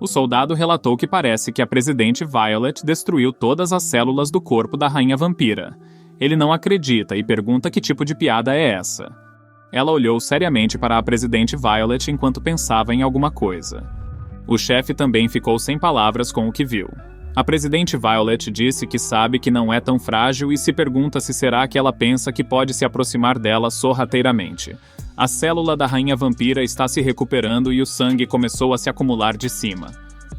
O soldado relatou que parece que a presidente Violet destruiu todas as células do corpo da rainha vampira. Ele não acredita e pergunta que tipo de piada é essa. Ela olhou seriamente para a presidente Violet enquanto pensava em alguma coisa. O chefe também ficou sem palavras com o que viu. A presidente Violet disse que sabe que não é tão frágil e se pergunta se será que ela pensa que pode se aproximar dela sorrateiramente. A célula da rainha vampira está se recuperando e o sangue começou a se acumular de cima.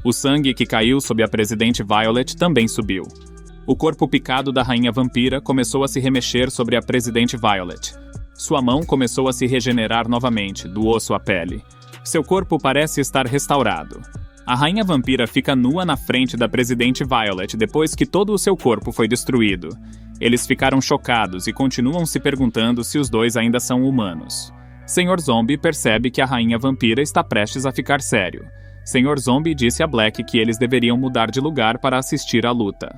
O sangue que caiu sob a presidente Violet também subiu. O corpo picado da rainha vampira começou a se remexer sobre a presidente Violet. Sua mão começou a se regenerar novamente, do osso à pele. Seu corpo parece estar restaurado. A rainha vampira fica nua na frente da presidente Violet depois que todo o seu corpo foi destruído. Eles ficaram chocados e continuam se perguntando se os dois ainda são humanos. Sr. Zombie percebe que a rainha vampira está prestes a ficar sério. Sr. Zombie disse a Black que eles deveriam mudar de lugar para assistir à luta.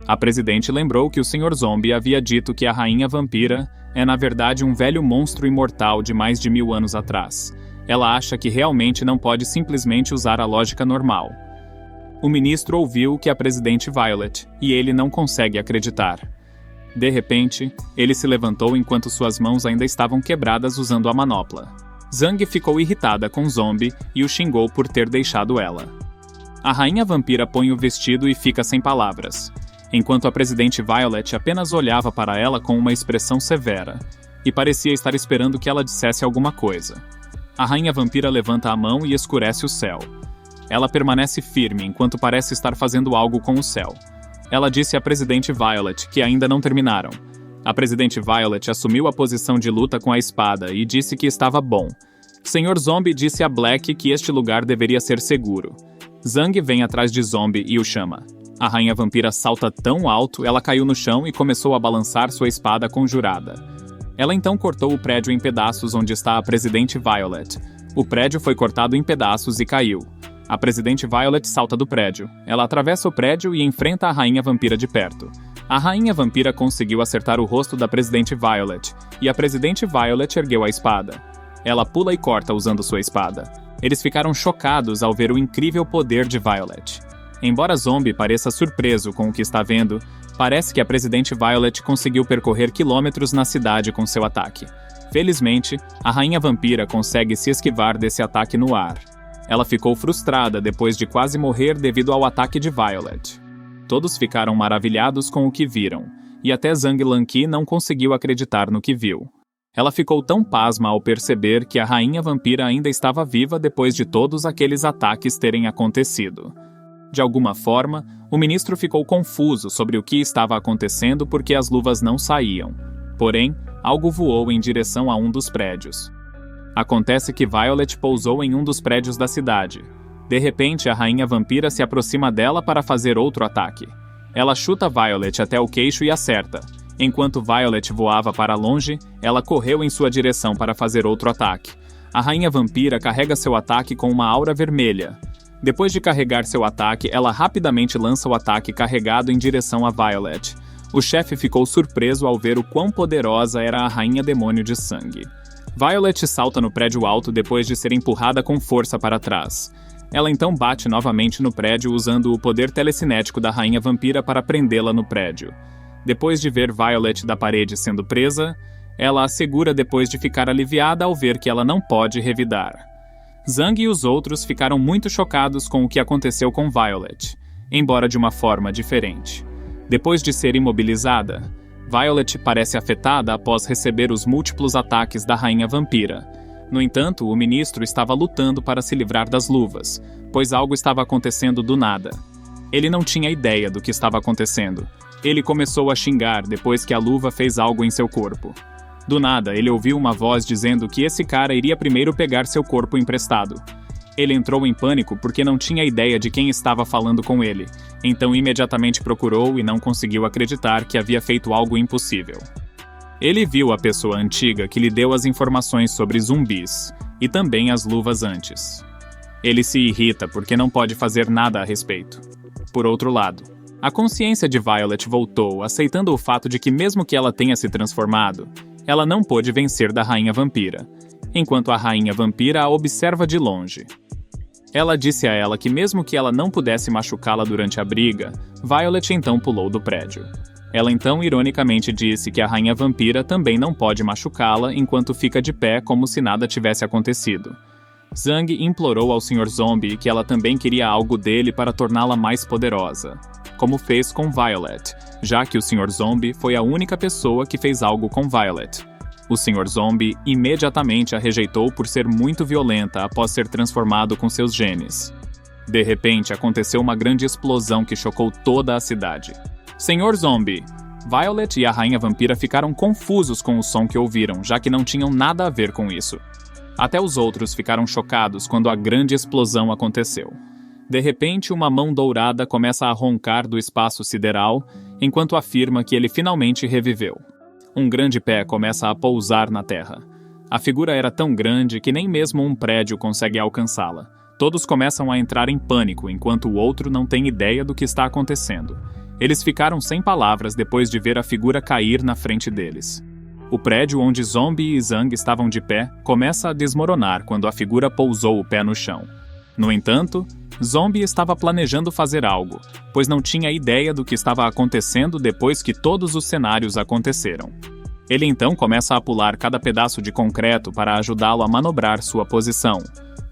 A presidente lembrou que o Sr. Zombie havia dito que a rainha vampira é na verdade um velho monstro imortal de mais de 1000 anos atrás. Ela acha que realmente não pode simplesmente usar a lógica normal. O ministro ouviu o que a presidente Violet, e ele não consegue acreditar. De repente, ele se levantou enquanto suas mãos ainda estavam quebradas usando a manopla. Zhang ficou irritada com Zombie e o xingou por ter deixado ela. A rainha vampira põe o vestido e fica sem palavras, enquanto a presidente Violet apenas olhava para ela com uma expressão severa, e parecia estar esperando que ela dissesse alguma coisa. A rainha vampira levanta a mão e escurece o céu. Ela permanece firme enquanto parece estar fazendo algo com o céu. Ela disse à presidente Violet que ainda não terminaram. A presidente Violet assumiu a posição de luta com a espada e disse que estava bom. Sr. Zombie disse a Black que este lugar deveria ser seguro. Zhang vem atrás de Zombie e o chama. A rainha vampira salta tão alto, ela caiu no chão e começou a balançar sua espada conjurada. Ela então cortou o prédio em pedaços onde está a presidente Violet. O prédio foi cortado em pedaços e caiu. A presidente Violet salta do prédio. Ela atravessa o prédio e enfrenta a rainha vampira de perto. A rainha vampira conseguiu acertar o rosto da presidente Violet, e a presidente Violet ergueu a espada. Ela pula e corta usando sua espada. Eles ficaram chocados ao ver o incrível poder de Violet. Embora Zombie pareça surpreso com o que está vendo, parece que a presidente Violet conseguiu percorrer quilômetros na cidade com seu ataque. Felizmente, a rainha vampira consegue se esquivar desse ataque no ar. Ela ficou frustrada depois de quase morrer devido ao ataque de Violet. Todos ficaram maravilhados com o que viram, e até Zhang Lanqi não conseguiu acreditar no que viu. Ela ficou tão pasma ao perceber que a rainha vampira ainda estava viva depois de todos aqueles ataques terem acontecido. De alguma forma, o ministro ficou confuso sobre o que estava acontecendo porque as luvas não saíam. Porém, algo voou em direção a um dos prédios. Acontece que Violet pousou em um dos prédios da cidade. De repente, a rainha vampira se aproxima dela para fazer outro ataque. Ela chuta Violet até o queixo e acerta. Enquanto Violet voava para longe, ela correu em sua direção para fazer outro ataque. A rainha vampira carrega seu ataque com uma aura vermelha. Depois de carregar seu ataque, ela rapidamente lança o ataque carregado em direção a Violet. O chefe ficou surpreso ao ver o quão poderosa era a rainha demônio de sangue. Violet salta no prédio alto depois de ser empurrada com força para trás. Ela então bate novamente no prédio usando o poder telecinético da rainha vampira para prendê-la no prédio. Depois de ver Violet da parede sendo presa, ela a segura depois de ficar aliviada ao ver que ela não pode revidar. Zhang e os outros ficaram muito chocados com o que aconteceu com Violet, embora de uma forma diferente. Depois de ser imobilizada, Violet parece afetada após receber os múltiplos ataques da rainha vampira. No entanto, o ministro estava lutando para se livrar das luvas, pois algo estava acontecendo do nada. Ele não tinha ideia do que estava acontecendo. Ele começou a xingar depois que a luva fez algo em seu corpo. Do nada, ele ouviu uma voz dizendo que esse cara iria primeiro pegar seu corpo emprestado. Ele entrou em pânico porque não tinha ideia de quem estava falando com ele, então imediatamente procurou e não conseguiu acreditar que havia feito algo impossível. Ele viu a pessoa antiga que lhe deu as informações sobre zumbis, e também as luvas antes. Ele se irrita porque não pode fazer nada a respeito. Por outro lado, a consciência de Violet voltou, aceitando o fato de que mesmo que ela tenha se transformado, ela não pôde vencer da rainha vampira. enquanto a rainha vampira a observa de longe. Ela disse a ela que mesmo que ela não pudesse machucá-la durante a briga, Violet então pulou do prédio. Ela então ironicamente disse que a rainha vampira também não pode machucá-la enquanto fica de pé como se nada tivesse acontecido. Zhang implorou ao Sr. Zombie que ela também queria algo dele para torná-la mais poderosa, como fez com Violet, já que o Sr. Zombie foi a única pessoa que fez algo com Violet. O Sr. Zombie imediatamente a rejeitou por ser muito violenta após ser transformado com seus genes. De repente, aconteceu uma grande explosão que chocou toda a cidade. Sr. Zombie! Violet e a rainha vampira ficaram confusos com o som que ouviram, já que não tinham nada a ver com isso. Até os outros ficaram chocados quando a grande explosão aconteceu. De repente, uma mão dourada começa a roncar do espaço sideral, enquanto afirma que ele finalmente reviveu. Um grande pé começa a pousar na terra. A figura era tão grande que nem mesmo um prédio consegue alcançá-la. Todos começam a entrar em pânico, enquanto o outro não tem ideia do que está acontecendo. Eles ficaram sem palavras depois de ver a figura cair na frente deles. O prédio onde Zombie e Zhang estavam de pé começa a desmoronar quando a figura pousou o pé no chão. No entanto, Zombie estava planejando fazer algo, pois não tinha ideia do que estava acontecendo depois que todos os cenários aconteceram. Ele então começa a pular cada pedaço de concreto para ajudá-lo a manobrar sua posição.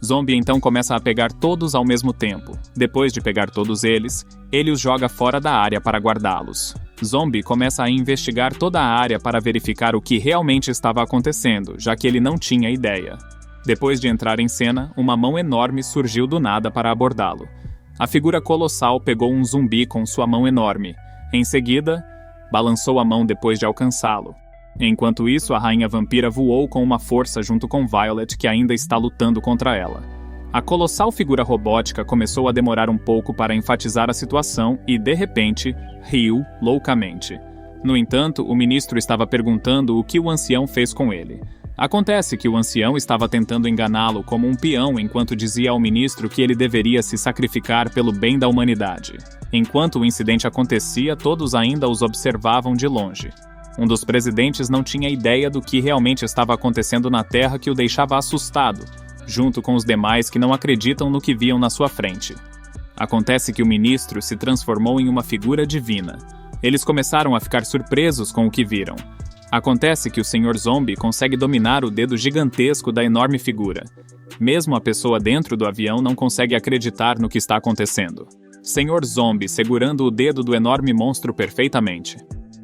Zombie então começa a pegar todos ao mesmo tempo. Depois de pegar todos eles, ele os joga fora da área para guardá-los. Zombie começa a investigar toda a área para verificar o que realmente estava acontecendo, já que ele não tinha ideia. Depois de entrar em cena, uma mão enorme surgiu do nada para abordá-lo. A figura colossal pegou um zumbi com sua mão enorme. Em seguida, balançou a mão depois de alcançá-lo. Enquanto isso, a rainha vampira voou com uma força junto com Violet, que ainda está lutando contra ela. A colossal figura robótica começou a demorar um pouco para enfatizar a situação e, de repente, riu loucamente. No entanto, o ministro estava perguntando o que o ancião fez com ele. Acontece que o ancião estava tentando enganá-lo como um peão enquanto dizia ao ministro que ele deveria se sacrificar pelo bem da humanidade. Enquanto o incidente acontecia, todos ainda os observavam de longe. Um dos presidentes não tinha ideia do que realmente estava acontecendo na Terra, que o deixava assustado, junto com os demais que não acreditam no que viam na sua frente. Acontece que o ministro se transformou em uma figura divina. Eles começaram a ficar surpresos com o que viram. Acontece que o Sr. Zombie consegue dominar o dedo gigantesco da enorme figura. Mesmo a pessoa dentro do avião não consegue acreditar no que está acontecendo. Sr. Zombie segurando o dedo do enorme monstro perfeitamente.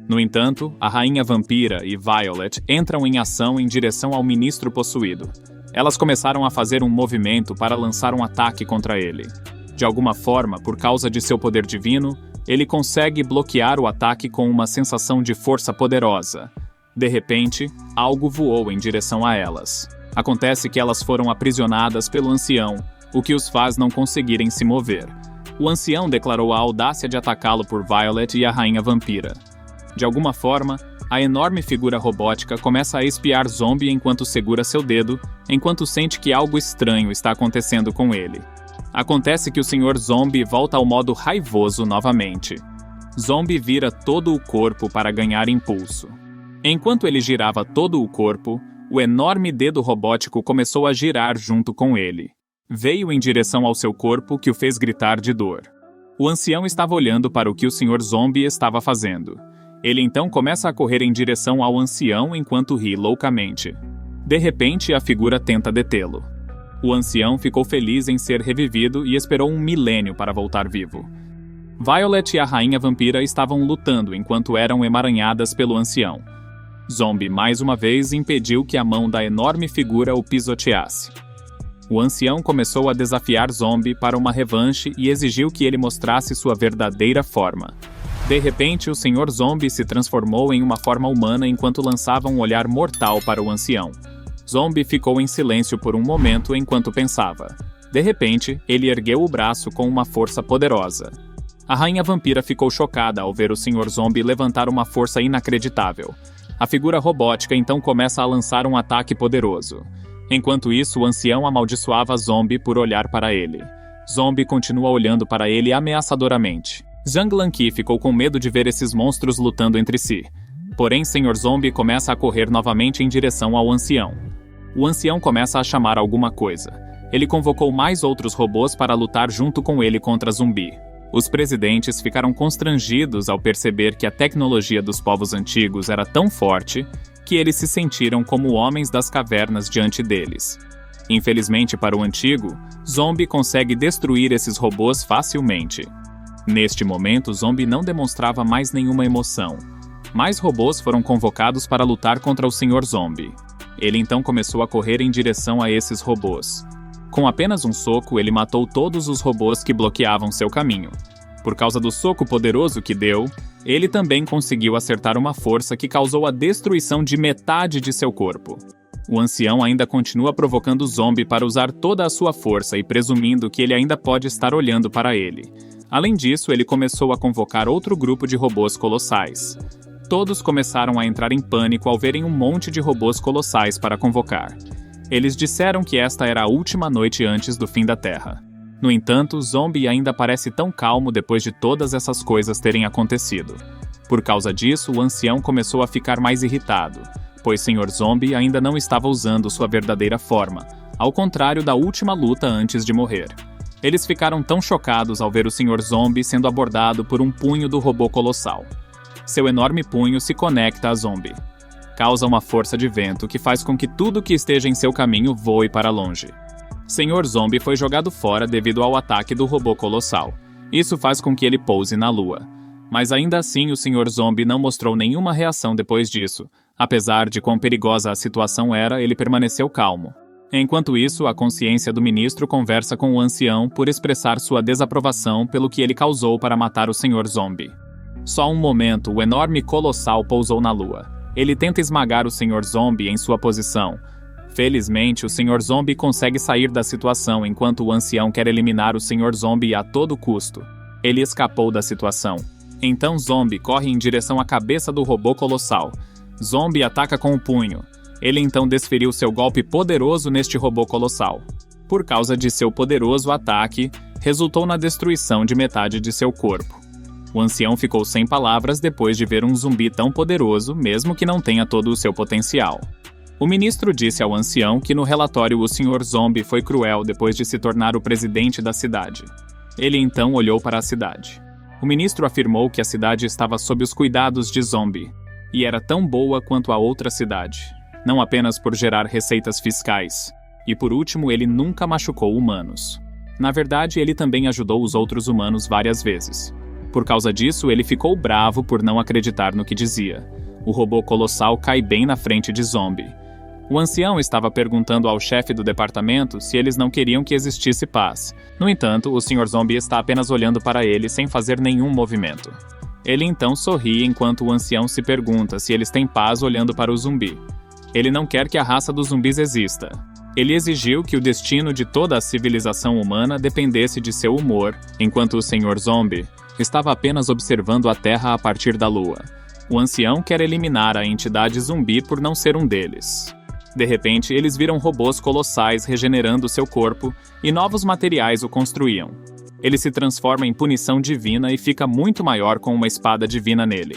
No entanto, a rainha vampira e Violet entram em ação em direção ao ministro possuído. Elas começaram a fazer um movimento para lançar um ataque contra ele. De alguma forma, por causa de seu poder divino, ele consegue bloquear o ataque com uma sensação de força poderosa. De repente, algo voou em direção a elas. Acontece que elas foram aprisionadas pelo ancião, o que os faz não conseguirem se mover. O ancião declarou a audácia de atacá-lo por Violet e a rainha vampira. De alguma forma, a enorme figura robótica começa a espiar Zombie enquanto segura seu dedo, enquanto sente que algo estranho está acontecendo com ele. Acontece que o Sr. Zombie volta ao modo raivoso novamente. Zombie vira todo o corpo para ganhar impulso. Enquanto ele girava todo o corpo, o enorme dedo robótico começou a girar junto com ele. Veio em direção ao seu corpo, que o fez gritar de dor. O ancião estava olhando para o que o Sr. Zombie estava fazendo. Ele então começa a correr em direção ao ancião enquanto ri loucamente. De repente, a figura tenta detê-lo. O ancião ficou feliz em ser revivido e esperou um milênio para voltar vivo. Violet e a rainha vampira estavam lutando enquanto eram emaranhadas pelo ancião. Zombie mais uma vez impediu que a mão da enorme figura o pisoteasse. O ancião começou a desafiar Zombie para uma revanche e exigiu que ele mostrasse sua verdadeira forma. De repente, o Sr. Zombie se transformou em uma forma humana enquanto lançava um olhar mortal para o ancião. Zombie ficou em silêncio por um momento enquanto pensava. De repente, ele ergueu o braço com uma força poderosa. A rainha vampira ficou chocada ao ver o Sr. Zombie levantar uma força inacreditável. A figura robótica então começa a lançar um ataque poderoso. Enquanto isso, o ancião amaldiçoava Zombie por olhar para ele. Zombie continua olhando para ele ameaçadoramente. Zhang Lanqi ficou com medo de ver esses monstros lutando entre si. Porém, Sr. Zombie começa a correr novamente em direção ao ancião. O ancião começa a chamar alguma coisa. Ele convocou mais outros robôs para lutar junto com ele contra Zumbi. Os presidentes ficaram constrangidos ao perceber que a tecnologia dos povos antigos era tão forte que eles se sentiram como homens das cavernas diante deles. Infelizmente para o antigo, Zombie consegue destruir esses robôs facilmente. Neste momento, Zombie não demonstrava mais nenhuma emoção. Mais robôs foram convocados para lutar contra o Sr. Zombie. Ele então começou a correr em direção a esses robôs. Com apenas um soco, ele matou todos os robôs que bloqueavam seu caminho. Por causa do soco poderoso que deu, ele também conseguiu acertar uma força que causou a destruição de metade de seu corpo. O ancião ainda continua provocando Zombie para usar toda a sua força e presumindo que ele ainda pode estar olhando para ele. Além disso, ele começou a convocar outro grupo de robôs colossais. Todos começaram a entrar em pânico ao verem um monte de robôs colossais para convocar. Eles disseram que esta era a última noite antes do fim da Terra. No entanto, Zombie ainda parece tão calmo depois de todas essas coisas terem acontecido. Por causa disso, o ancião começou a ficar mais irritado, pois Sr. Zombie ainda não estava usando sua verdadeira forma, ao contrário da última luta antes de morrer. Eles ficaram tão chocados ao ver o Sr. Zombie sendo abordado por um punho do robô colossal. Seu enorme punho se conecta a Zombie. Causa uma força de vento que faz com que tudo que esteja em seu caminho voe para longe. Sr. Zombie foi jogado fora devido ao ataque do robô colossal. Isso faz com que ele pouse na Lua. Mas ainda assim o Sr. Zombie não mostrou nenhuma reação depois disso. Apesar de quão perigosa a situação era, ele permaneceu calmo. Enquanto isso, a consciência do ministro conversa com o ancião por expressar sua desaprovação pelo que ele causou para matar o Sr. Zombie. Só um momento, o enorme colossal pousou na Lua. Ele tenta esmagar o Sr. Zombie em sua posição. Felizmente, o Sr. Zombie consegue sair da situação enquanto o ancião quer eliminar o Sr. Zombie a todo custo. Ele escapou da situação. Então Zombie corre em direção à cabeça do robô colossal. Zombie ataca com o punho. Ele então desferiu seu golpe poderoso neste robô colossal. Por causa de seu poderoso ataque, resultou na destruição de metade de seu corpo. O ancião ficou sem palavras depois de ver um zumbi tão poderoso, mesmo que não tenha todo o seu potencial. O ministro disse ao ancião que no relatório o Sr. Zombie foi cruel depois de se tornar o presidente da cidade. Ele então olhou para a cidade. O ministro afirmou que a cidade estava sob os cuidados de Zombie, e era tão boa quanto a outra cidade, não apenas por gerar receitas fiscais. E por último, ele nunca machucou humanos. Na verdade, ele também ajudou os outros humanos várias vezes. Por causa disso, ele ficou bravo por não acreditar no que dizia. O robô colossal cai bem na frente de Zombie. O ancião estava perguntando ao chefe do departamento se eles não queriam que existisse paz. No entanto, o Sr. Zombie está apenas olhando para ele sem fazer nenhum movimento. Ele então sorri enquanto o ancião se pergunta se eles têm paz olhando para o zumbi. Ele não quer que a raça dos zumbis exista. Ele exigiu que o destino de toda a civilização humana dependesse de seu humor, enquanto o Sr. Zombie estava apenas observando a Terra a partir da Lua. O ancião quer eliminar a entidade zumbi por não ser um deles. De repente, eles viram robôs colossais regenerando seu corpo e novos materiais o construíam. Ele se transforma em punição divina e fica muito maior com uma espada divina nele.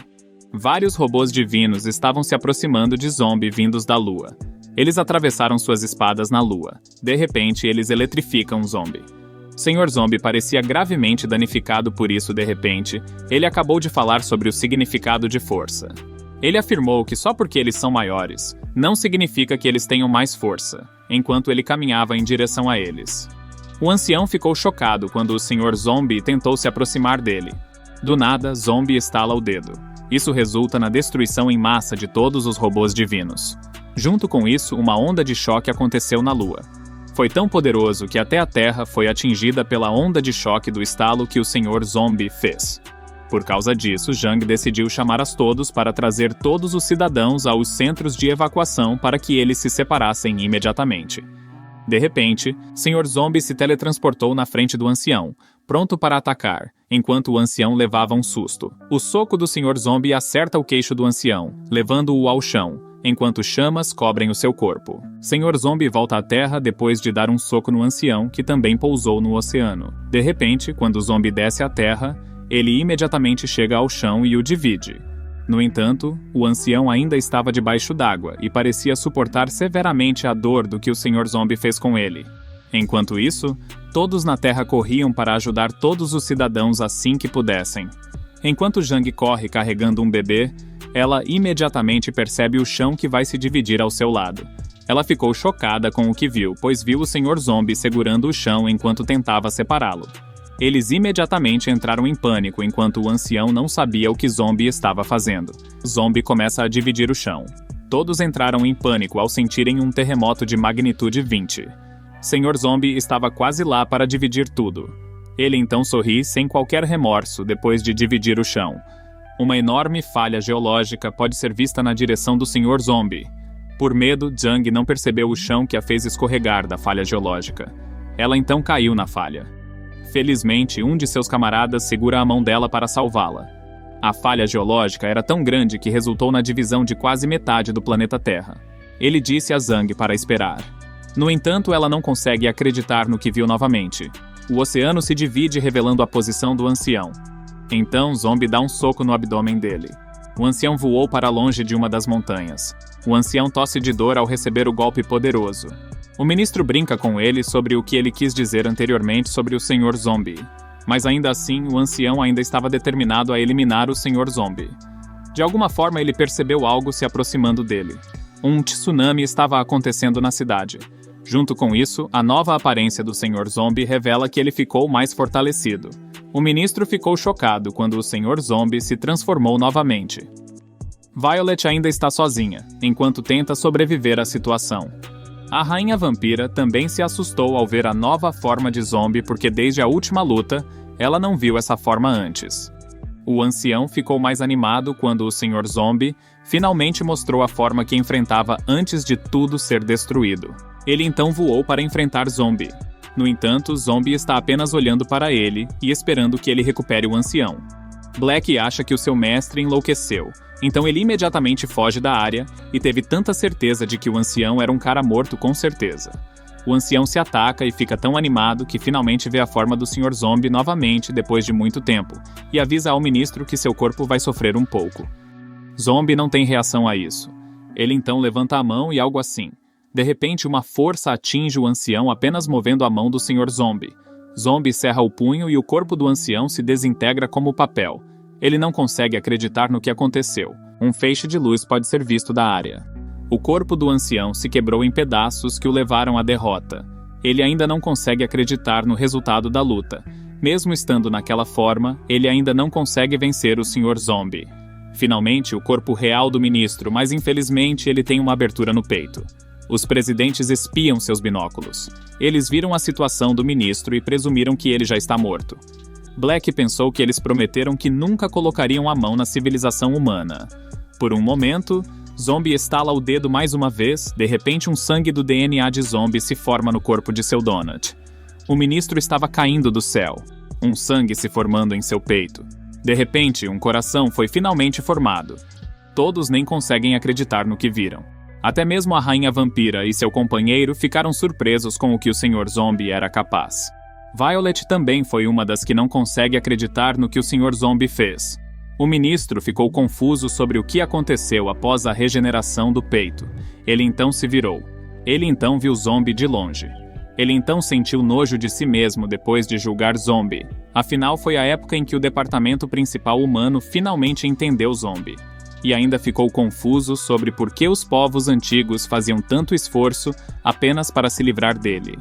Vários robôs divinos estavam se aproximando de Zombie vindos da Lua. Eles atravessaram suas espadas na Lua. De repente, eles eletrificam Zombie. Sr. Zombie parecia gravemente danificado por isso de repente. Ele acabou de falar sobre o significado de força. Ele afirmou que só porque eles são maiores, não significa que eles tenham mais força, enquanto ele caminhava em direção a eles. O ancião ficou chocado quando o Sr. Zombie tentou se aproximar dele. Do nada, Zombie estala o dedo. Isso resulta na destruição em massa de todos os robôs divinos. Junto com isso, uma onda de choque aconteceu na Lua. Foi tão poderoso que até a Terra foi atingida pela onda de choque do estalo que o Sr. Zombie fez. Por causa disso, Jang decidiu chamar a todos para trazer todos os cidadãos aos centros de evacuação para que eles se separassem imediatamente. De repente, Sr. Zombie se teletransportou na frente do ancião, pronto para atacar, enquanto o ancião levava um susto. O soco do Sr. Zombie acerta o queixo do ancião, levando-o ao chão, enquanto chamas cobrem o seu corpo. Sr. Zombie volta à Terra depois de dar um soco no ancião, que também pousou no oceano. De repente, quando o Zombie desce à Terra, ele imediatamente chega ao chão e o divide. No entanto, o ancião ainda estava debaixo d'água e parecia suportar severamente a dor do que o Sr. Zombie fez com ele. Enquanto isso, todos na Terra corriam para ajudar todos os cidadãos assim que pudessem. Enquanto Jang corre carregando um bebê, ela imediatamente percebe o chão que vai se dividir ao seu lado. Ela ficou chocada com o que viu, pois viu o Sr. Zombie segurando o chão enquanto tentava separá-lo. Eles imediatamente entraram em pânico enquanto o ancião não sabia o que Zombie estava fazendo. Zombie começa a dividir o chão. Todos entraram em pânico ao sentirem um terremoto de magnitude 20. Sr. Zombie estava quase lá para dividir tudo. Ele então sorri sem qualquer remorso depois de dividir o chão. Uma enorme falha geológica pode ser vista na direção do Sr. Zombie. Por medo, Jang não percebeu o chão que a fez escorregar da falha geológica. Ela então caiu na falha. Felizmente, um de seus camaradas segura a mão dela para salvá-la. A falha geológica era tão grande que resultou na divisão de quase metade do planeta Terra. Ele disse a Zhang para esperar. No entanto, ela não consegue acreditar no que viu novamente. O oceano se divide revelando a posição do ancião. Então, Zombie dá um soco no abdômen dele. O ancião voou para longe de uma das montanhas. O ancião tosse de dor ao receber o golpe poderoso. O ministro brinca com ele sobre o que ele quis dizer anteriormente sobre o Sr. Zombie. Mas ainda assim, o ancião ainda estava determinado a eliminar o Sr. Zombie. De alguma forma, ele percebeu algo se aproximando dele. Um tsunami estava acontecendo na cidade. Junto com isso, a nova aparência do Sr. Zombie revela que ele ficou mais fortalecido. O ministro ficou chocado quando o Sr. Zombie se transformou novamente. Violet ainda está sozinha, enquanto tenta sobreviver à situação. A Rainha Vampira também se assustou ao ver a nova forma de Zombie porque desde a última luta, ela não viu essa forma antes. O ancião ficou mais animado quando o Sr. Zombie finalmente mostrou a forma que enfrentava antes de tudo ser destruído. Ele então voou para enfrentar Zombie. No entanto, Zombie está apenas olhando para ele e esperando que ele recupere o ancião. Black acha que o seu mestre enlouqueceu, então ele imediatamente foge da área e teve tanta certeza de que o ancião era um cara morto com certeza. O ancião se ataca e fica tão animado que finalmente vê a forma do Sr. Zombie novamente depois de muito tempo e avisa ao ministro que seu corpo vai sofrer um pouco. Zombie não tem reação a isso. Ele então levanta a mão e algo assim. De repente, uma força atinge o ancião apenas movendo a mão do Sr. Zombie. Zombie cerra o punho e o corpo do ancião se desintegra como papel. Ele não consegue acreditar no que aconteceu. Um feixe de luz pode ser visto da área. O corpo do ancião se quebrou em pedaços que o levaram à derrota. Ele ainda não consegue acreditar no resultado da luta. Mesmo estando naquela forma, ele ainda não consegue vencer o Sr. Zombie. Finalmente, o corpo real do ministro, mas infelizmente ele tem uma abertura no peito. Os presidentes espiam seus binóculos. Eles viram a situação do ministro e presumiram que ele já está morto. Black pensou que eles prometeram que nunca colocariam a mão na civilização humana. Por um momento, Zombie estala o dedo mais uma vez, de repente um sangue do DNA de Zombie se forma no corpo de seu Donut. O ministro estava caindo do céu, um sangue se formando em seu peito. De repente, um coração foi finalmente formado. Todos nem conseguem acreditar no que viram. Até mesmo a Rainha Vampira e seu companheiro ficaram surpresos com o que o Sr. Zombie era capaz. Violet também foi uma das que não consegue acreditar no que o Sr. Zombie fez. O ministro ficou confuso sobre o que aconteceu após a regeneração do peito. Ele então se virou. Ele então viu Zombie de longe. Ele então sentiu nojo de si mesmo depois de julgar Zombie. Afinal, foi a época em que o departamento principal humano finalmente entendeu Zombie. E ainda ficou confuso sobre por que os povos antigos faziam tanto esforço apenas para se livrar dele.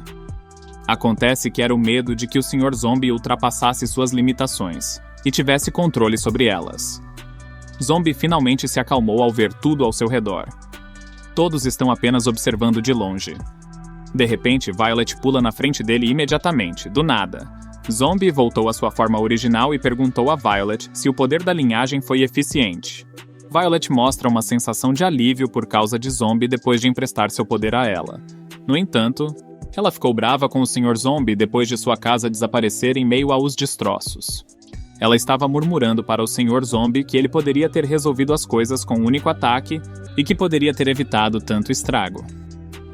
Acontece que era o medo de que o Sr. Zombie ultrapassasse suas limitações e tivesse controle sobre elas. Zombie finalmente se acalmou ao ver tudo ao seu redor. Todos estão apenas observando de longe. De repente, Violet pula na frente dele imediatamente, do nada. Zombie voltou à sua forma original e perguntou a Violet se o poder da linhagem foi eficiente. Violet mostra uma sensação de alívio por causa de Zombie depois de emprestar seu poder a ela. No entanto, ela ficou brava com o Sr. Zombie depois de sua casa desaparecer em meio aos destroços. Ela estava murmurando para o Sr. Zombie que ele poderia ter resolvido as coisas com um único ataque e que poderia ter evitado tanto estrago.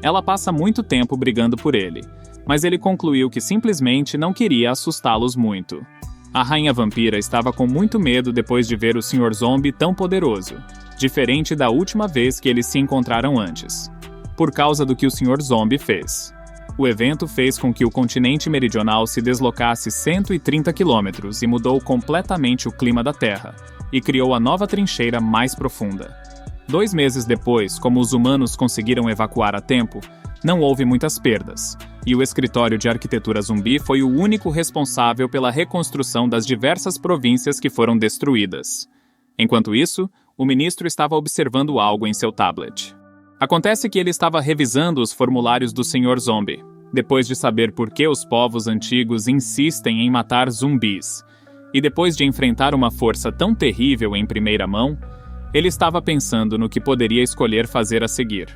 Ela passa muito tempo brigando por ele, mas ele concluiu que simplesmente não queria assustá-los muito. A rainha vampira estava com muito medo depois de ver o Sr. Zombie tão poderoso, diferente da última vez que eles se encontraram antes, por causa do que o Sr. Zombie fez. O evento fez com que o continente meridional se deslocasse 130 quilômetros e mudou completamente o clima da Terra, e criou a nova trincheira mais profunda. 2 meses depois, como os humanos conseguiram evacuar a tempo, não houve muitas perdas, e o escritório de arquitetura zumbi foi o único responsável pela reconstrução das diversas províncias que foram destruídas. Enquanto isso, o ministro estava observando algo em seu tablet. Acontece que ele estava revisando os formulários do Sr. Zombie, depois de saber por que os povos antigos insistem em matar zumbis, e depois de enfrentar uma força tão terrível em primeira mão, ele estava pensando no que poderia escolher fazer a seguir.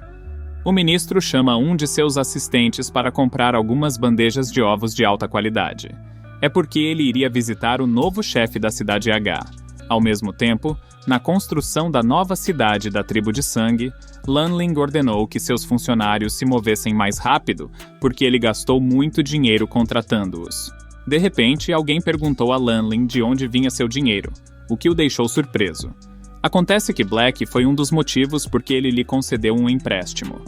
O ministro chama um de seus assistentes para comprar algumas bandejas de ovos de alta qualidade. É porque ele iria visitar o novo chefe da cidade H. Ao mesmo tempo, na construção da nova cidade da tribo de sangue, Lanling ordenou que seus funcionários se movessem mais rápido porque ele gastou muito dinheiro contratando-os. De repente, alguém perguntou a Lanling de onde vinha seu dinheiro, o que o deixou surpreso. Acontece que Black foi um dos motivos porque ele lhe concedeu um empréstimo.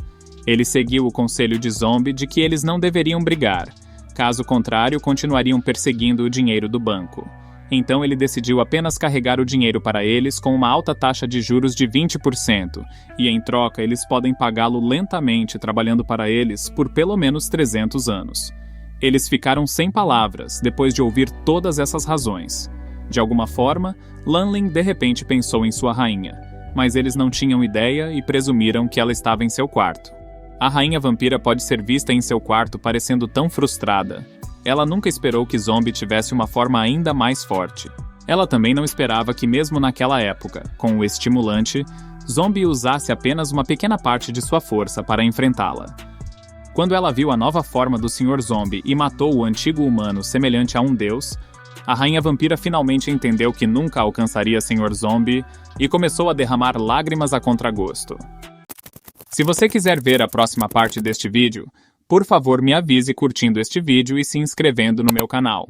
Ele seguiu o conselho de Zombie de que eles não deveriam brigar, caso contrário continuariam perseguindo o dinheiro do banco. Então ele decidiu apenas carregar o dinheiro para eles com uma alta taxa de juros de 20%, e em troca eles podem pagá-lo lentamente trabalhando para eles por pelo menos 300 anos. Eles ficaram sem palavras depois de ouvir todas essas razões. De alguma forma, Lanling de repente pensou em sua rainha, mas eles não tinham ideia e presumiram que ela estava em seu quarto. A rainha vampira pode ser vista em seu quarto parecendo tão frustrada. Ela nunca esperou que Zombie tivesse uma forma ainda mais forte. Ela também não esperava que mesmo naquela época, com o estimulante, Zombie usasse apenas uma pequena parte de sua força para enfrentá-la. Quando ela viu a nova forma do Sr. Zombie e matou o antigo humano semelhante a um deus, a rainha vampira finalmente entendeu que nunca alcançaria Sr. Zombie e começou a derramar lágrimas a contragosto. Se você quiser ver a próxima parte deste vídeo, por favor me avise curtindo este vídeo e se inscrevendo no meu canal.